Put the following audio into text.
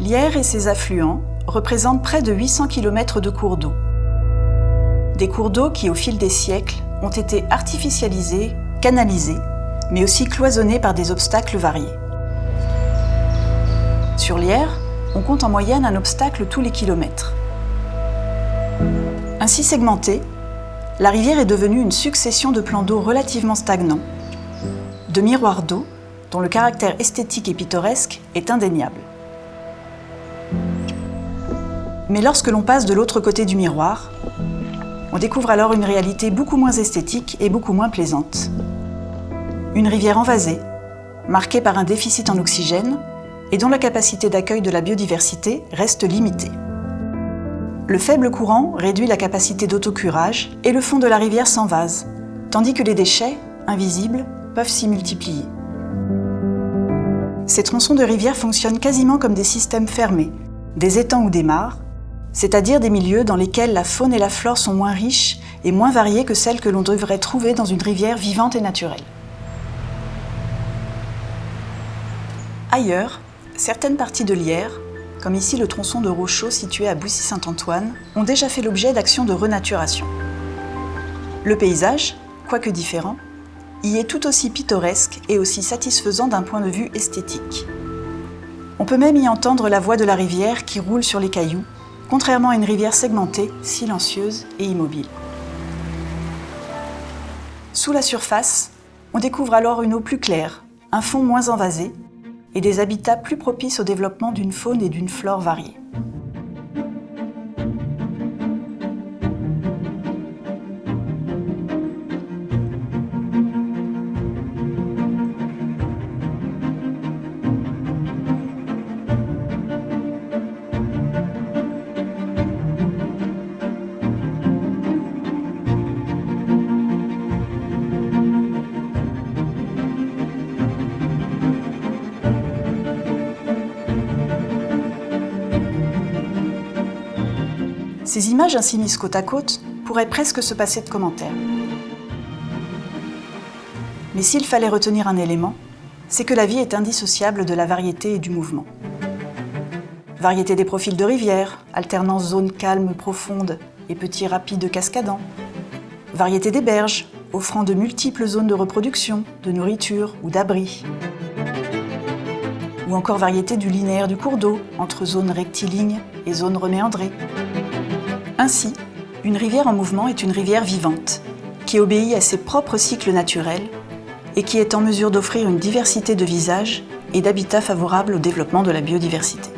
L'Yerres et ses affluents représentent près de 800 km de cours d'eau. Des cours d'eau qui, au fil des siècles, ont été artificialisés, canalisés, mais aussi cloisonnés par des obstacles variés. Sur l'Yerres, on compte en moyenne un obstacle tous les kilomètres. Ainsi segmentée, la rivière est devenue une succession de plans d'eau relativement stagnants, de miroirs d'eau dont le caractère esthétique et pittoresque est indéniable. Mais lorsque l'on passe de l'autre côté du miroir, on découvre alors une réalité beaucoup moins esthétique et beaucoup moins plaisante. Une rivière envasée, marquée par un déficit en oxygène et dont la capacité d'accueil de la biodiversité reste limitée. Le faible courant réduit la capacité d'autocurage et le fond de la rivière s'envase, tandis que les déchets, invisibles, peuvent s'y multiplier. Ces tronçons de rivière fonctionnent quasiment comme des systèmes fermés, des étangs ou des mares, c'est-à-dire des milieux dans lesquels la faune et la flore sont moins riches et moins variées que celles que l'on devrait trouver dans une rivière vivante et naturelle. Ailleurs, certaines parties de l'Yerres, comme ici le tronçon de Rochaud situé à Boussy-Saint-Antoine, ont déjà fait l'objet d'actions de renaturation. Le paysage, quoique différent, y est tout aussi pittoresque et aussi satisfaisant d'un point de vue esthétique. On peut même y entendre la voix de la rivière qui roule sur les cailloux, contrairement à une rivière segmentée, silencieuse et immobile. Sous la surface, on découvre alors une eau plus claire, un fond moins envasé et des habitats plus propices au développement d'une faune et d'une flore variées. Ces images ainsi mises côte à côte pourraient presque se passer de commentaires. Mais s'il fallait retenir un élément, c'est que la vie est indissociable de la variété et du mouvement. Variété des profils de rivières, alternant zones calmes, profondes et petits rapides cascadants. Variété des berges, offrant de multiples zones de reproduction, de nourriture ou d'abri. Ou encore variété du linéaire du cours d'eau, entre zones rectilignes et zones reméandrées. Ainsi, une rivière en mouvement est une rivière vivante, qui obéit à ses propres cycles naturels et qui est en mesure d'offrir une diversité de visages et d'habitats favorables au développement de la biodiversité.